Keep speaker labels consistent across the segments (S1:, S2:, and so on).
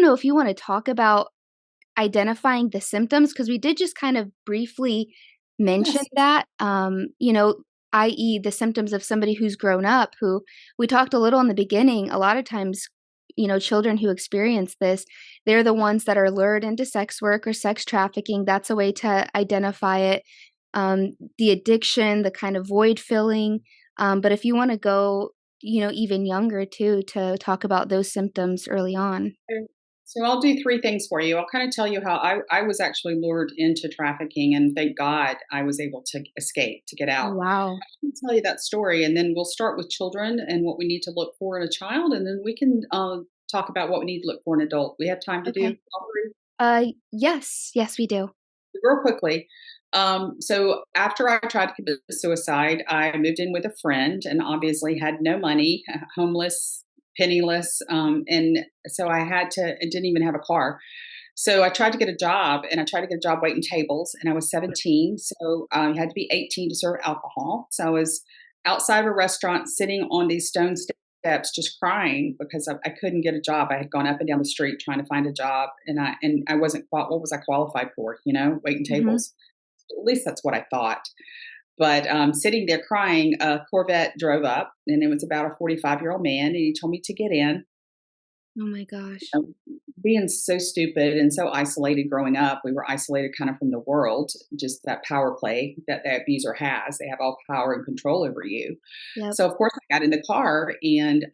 S1: know if you want to talk about identifying the symptoms, because we did just kind of briefly mention
S2: Yes.
S1: that, i.e., the symptoms of somebody who's grown up, who we talked a little in the beginning. A lot of times, children who experience this, they're the ones that are lured into sex work or sex trafficking. That's a way to identify it. The addiction, the kind of void filling. But if you want to go, even younger too, to talk about those symptoms early on.
S2: So I'll do three things for you. I'll kind of tell you how I was actually lured into trafficking, and thank God I was able to escape, to get
S1: Oh,
S2: out.
S1: wow.
S2: I'll tell you that story, and then we'll start with children and what we need to look for in a child, and then we can talk about what we need to look for in an adult. We have time to do
S1: Okay.
S2: all three?
S1: Yes. Yes, we do.
S2: Real quickly. So after I tried to commit suicide, I moved in with a friend and obviously had no money, homeless, penniless. And so I had to, I didn't even have a car. So I tried to get a job, and I tried to get a job waiting tables, and I was 17. So you had to be 18 to serve alcohol. So I was outside of a restaurant sitting on these stone steps just crying because I couldn't get a job. I had gone up and down the street trying to find a job, and I wasn't what was I qualified for? Waiting
S1: Mhm.
S2: tables. At least that's what I thought. But sitting there crying, a Corvette drove up, and it was about a 45-year-old man, and he told me to get in.
S1: Oh my gosh.
S2: Being so stupid and so isolated growing up, we were isolated kind of from the world, just that power play that the abuser has. They have all power and control over you.
S1: Yep.
S2: So, of course, I got in the car and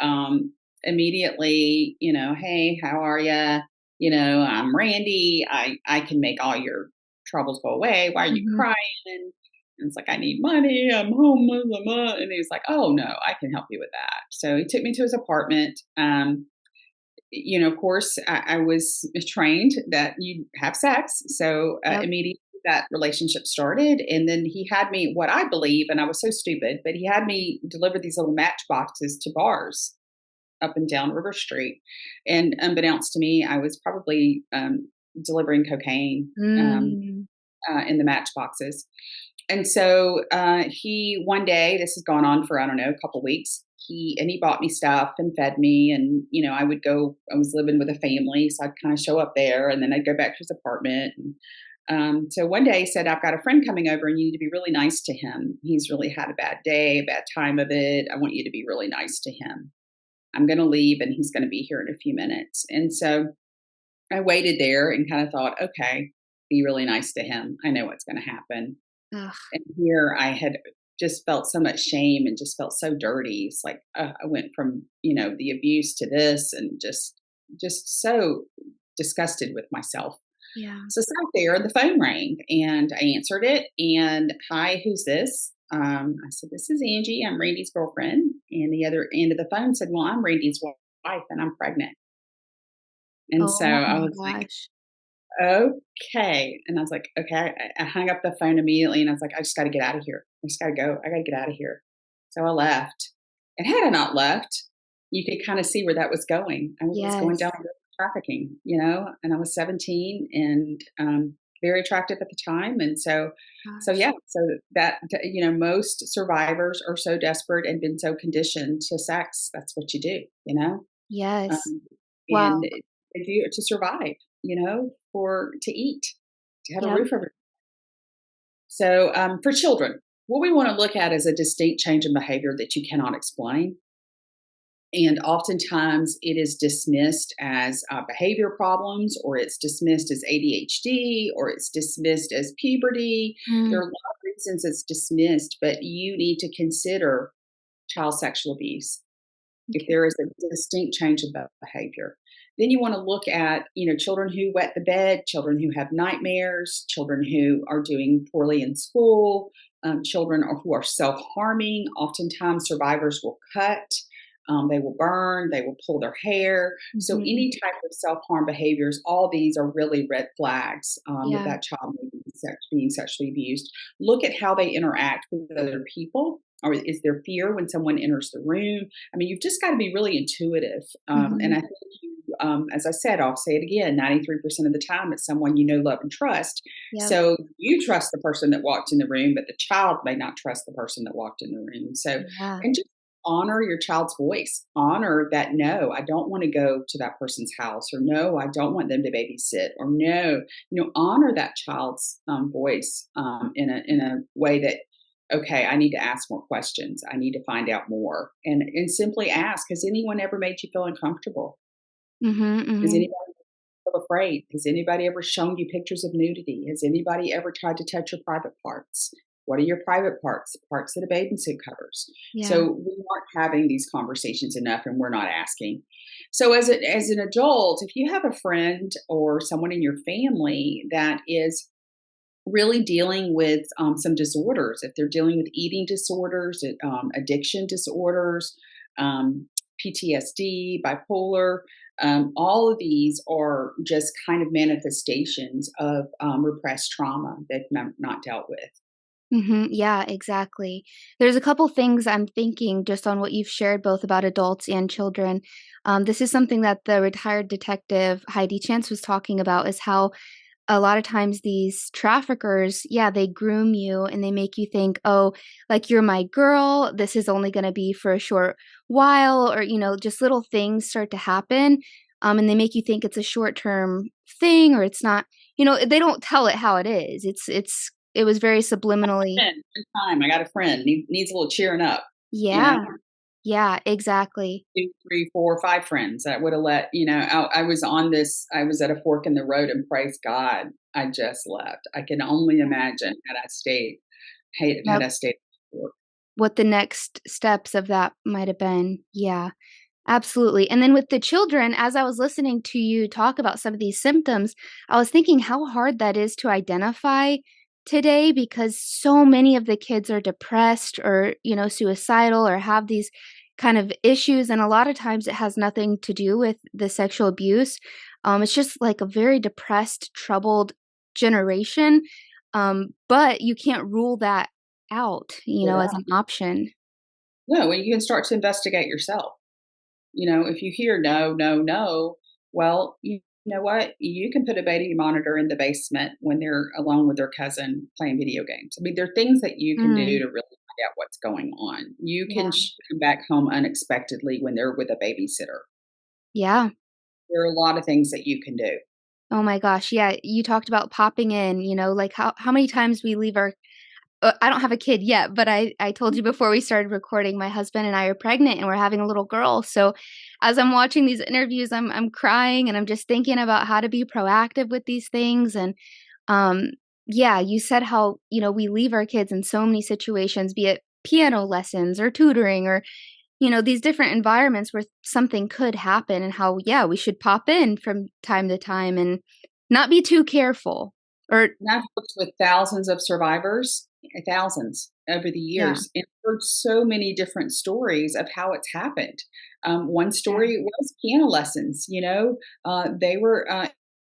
S2: immediately, hey, how are you? I'm Randy. I can make all your troubles go away. Why are you
S1: Mhm.
S2: crying? And it's like, I need money. I'm homeless. And he's like, oh, no, I can help you with that. So he took me to his apartment. Of course, I was trained that you have sex. So
S1: Yep.
S2: immediately that relationship started. And then he had me, what I believe, and I was so stupid, but he had me deliver these little matchboxes to bars up and down River Street. And unbeknownst to me, I was probably delivering cocaine
S1: Mm.
S2: in the matchboxes. And so he one day, this has gone on for I don't know a couple weeks. He bought me stuff and fed me, and I would go. I was living with a family, so I'd kind of show up there, and then I'd go back to his apartment. And, so one day he said, "I've got a friend coming over, and you need to be really nice to him. He's really had a bad day, a bad time of it. I want you to be really nice to him. I'm going to leave, and he's going to be here in a few minutes." And so I waited there and kind of thought, okay, be really nice to him. I know what's going to happen.
S1: Ugh.
S2: And here I had just felt so much shame and just felt so dirty. It's like I went from the abuse to this, and just so disgusted with myself.
S1: Yeah.
S2: So I sat there, and the phone rang, and I answered it. And hi, who's this? I said, this is Angie. I'm Randy's girlfriend. And the other end of the phone said, well, I'm Randy's wife, and I'm pregnant. And so
S1: Oh
S2: I
S1: my
S2: was like,
S1: gosh.
S2: okay. And I was like, okay. I hung up the phone immediately, and I was like, I just got to get out of here. I just got to go. I got to get out of here. So I left. And had I not left, you could kind of see where that was going. I was going down
S1: Yes.
S2: a road of trafficking, and I was 17 and very attractive at the time. And so
S1: Gosh.
S2: yeah, so that, most survivors are so desperate and been so conditioned to sex. That's what you do,
S1: Yes.
S2: um,
S1: Wow.
S2: and they do it to survive, for to eat, to have a
S1: Yep.
S2: roof over. So for children, what we want to look at is a distinct change in behavior that you cannot explain. And oftentimes it is dismissed as behavior problems, or it's dismissed as ADHD, or it's dismissed as puberty. There
S1: Mm.
S2: are a lot of reasons it's dismissed, but you need to consider child sexual abuse if
S1: Okay.
S2: there is a distinct change of behavior. Then you want to look at, children who wet the bed, children who have nightmares, children who are doing poorly in school, children who are self-harming. Oftentimes survivors will cut, they will burn, they will pull their hair. So
S1: Mhm.
S2: any type of self-harm behaviors, all these are really red flags that
S1: Yeah.
S2: that child may be being sexually abused. Look at how they interact with other people. Or is there fear when someone enters the room? I mean, you've just got to be really intuitive. And
S1: Mhm.
S2: I think as I said, I'll say it again, 93% of the time it's someone you know, love, and trust.
S1: Yep.
S2: So you trust the person that walked in the room, but the child may not trust the person that walked in the room. So,
S1: Yeah.
S2: and just honor your child's voice. Honor that, no, I don't want to go to that person's house, or no, I don't want them to babysit, or no, honor that child's voice in a way that, okay, I need to ask more questions. I need to find out more, and simply ask, has anyone ever made you feel uncomfortable?
S1: Mhm,
S2: Has
S1: mhm.
S2: anybody feel afraid? Has anybody ever shown you pictures of nudity? Has anybody ever tried to touch your private parts? What are your private parts? The parts that a bathing suit covers.
S1: Yeah.
S2: So we aren't having these conversations enough, and we're not asking. So as an adult, if you have a friend or someone in your family that is really dealing with some disorders, if they're dealing with eating disorders, addiction disorders, um, PTSD, bipolar, all of these are just kind of manifestations of repressed trauma that not dealt with.
S1: Mhm, yeah, exactly. There's a couple things I'm thinking just on what you've shared both about adults and children. This is something that the retired detective Heidi Chance was talking about, is how a lot of times these traffickers, yeah, they groom you and they make you think, "Oh, like, you're my girl, this is only gonna be for a short while," or, just little things start to happen, and they make you think it's a short-term thing or it's not, they don't tell it how it is. It was very subliminally.
S2: Friend, good time. I got a friend needs a little cheering up. You know,
S1: Yeah, yeah, exactly.
S2: 2, 3, 4, 5 friends that would have let I was on this. I was at a fork in the road, and praise God, I just left. I can only imagine had
S1: Yep,
S2: I stayed.
S1: what the next steps of that might have been. Yeah. Absolutely. And then with the children, as I was listening to you talk about some of these symptoms, I was thinking how hard that is to identify today, because so many of the kids are depressed or, suicidal or have these kind of issues. And a lot of times it has nothing to do with the sexual abuse. It's just like a very depressed, troubled generation. But you can't rule that out, as an option.
S2: No, and you can start to investigate yourself. If you hear no, no, no, well, you know what? You can put a baby monitor in the basement when they're alone with their cousin playing video games. I mean, there are things that you can do
S1: Mm,
S2: to really find out what's going on. You can
S1: yeah.
S2: come back home unexpectedly when they're with a babysitter.
S1: Yeah.
S2: There are a lot of things that you can do.
S1: Oh my gosh, yeah, you talked about popping in, like how many times we leave our I don't have a kid yet, but I told you before we started recording, my husband and I are pregnant and we're having a little girl. So as I'm watching these interviews, I'm crying and I'm just thinking about how to be proactive with these things. And um yeah, you said how, we leave our kids in so many situations, be it piano lessons or tutoring or these different environments where something could happen, and how, yeah, we should pop in from time to time and not be too careful. Or
S2: And I've worked with thousands of survivors, thousands over the
S1: yeah,
S2: years, and heard so many different stories of how it's happened. One
S1: yeah.
S2: story was piano lessons. They were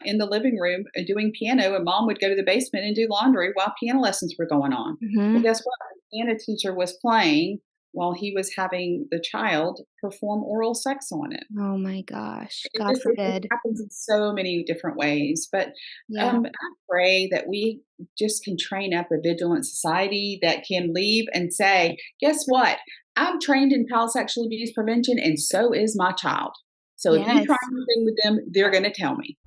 S2: in the living room doing piano, and mom would go to the basement and do laundry while piano lessons were going on. Well,
S1: Mhm.
S2: guess what? The piano teacher was playing while he was having the child perform oral sex on it.
S1: Oh my gosh, God
S2: It
S1: forbid.
S2: happens in so many different ways, but,
S1: Yeah.
S2: I pray that we just can train up a vigilant society that can leave and say, "Guess what? I'm trained in child sexual abuse prevention, and so is my child. So if you try
S1: Yes.
S2: anything with them, they're gonna tell me."